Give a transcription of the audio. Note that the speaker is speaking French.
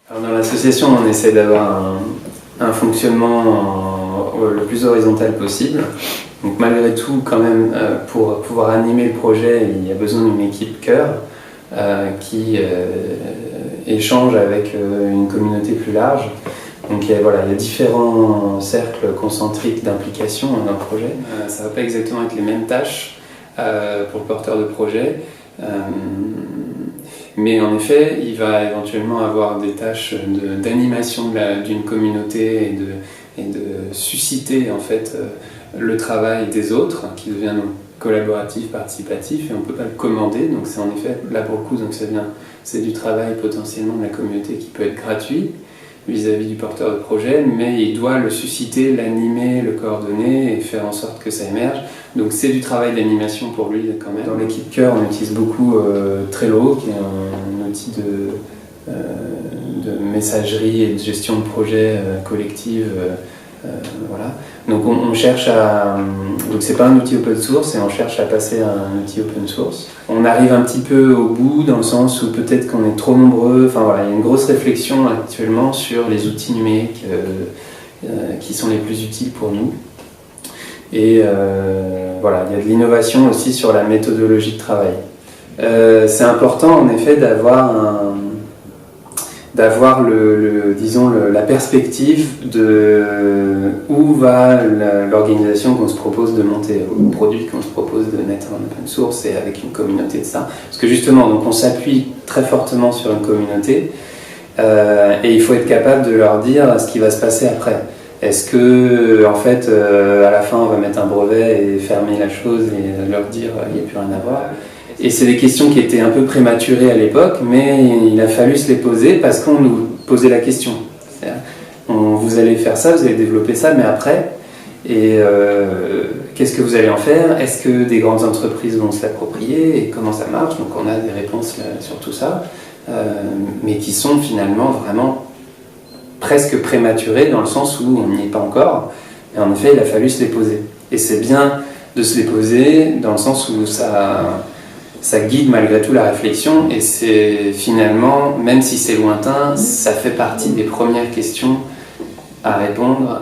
Alors dans l'association, on essaie d'avoir un fonctionnement le plus horizontal possible. Donc malgré tout, quand même, pour pouvoir animer le projet, il y a besoin d'une équipe cœur qui échange avec une communauté plus large. Donc il y a différents cercles concentriques d'implication dans le projet. Ça ne va pas exactement être les mêmes tâches pour le porteur de projet. Mais en effet, il va éventuellement avoir des tâches d'animation d'une communauté et de susciter en fait le travail des autres, qui devient donc collaboratif, participatif, et on ne peut pas le commander. Donc c'est en effet, là pour le coup, c'est du travail potentiellement de la communauté qui peut être gratuit vis-à-vis du porteur de projet, mais il doit le susciter, l'animer, le coordonner et faire en sorte que ça émerge. Donc c'est du travail d'animation pour lui quand même. Dans l'équipe cœur, on utilise beaucoup Trello, qui est un outil de messagerie et de gestion de projet collective. Voilà. Donc on cherche à... Donc c'est pas un outil open source et on cherche à passer à un outil open source. On arrive un petit peu au bout dans le sens où peut-être qu'on est trop nombreux. Enfin voilà, il y a une grosse réflexion actuellement sur les outils numériques qui sont les plus utiles pour nous. Et voilà, il y a de l'innovation aussi sur la méthodologie de travail. C'est important en effet d'avoir la perspective de où va l'organisation qu'on se propose de monter, ou le produit qu'on se propose de mettre en open source et avec une communauté de ça. Parce que justement, donc on s'appuie très fortement sur une communauté et il faut être capable de leur dire ce qui va se passer après. Est-ce que, en fait, à la fin, on va mettre un brevet et fermer la chose et leur dire il n'y a plus rien à voir? Et c'est des questions qui étaient un peu prématurées à l'époque, mais il a fallu se les poser parce qu'on nous posait la question. Vous allez faire ça, vous allez développer ça, mais après, et qu'est-ce que vous allez en faire? Est-ce que des grandes entreprises vont se l'approprier et comment ça marche? Donc on a des réponses sur tout ça, mais qui sont finalement vraiment presque prématurées dans le sens où on n'y est pas encore. Et en effet, il a fallu se les poser. Et c'est bien de se les poser dans le sens où ça guide malgré tout la réflexion et c'est finalement, même si c'est lointain, ça fait partie des premières questions à répondre.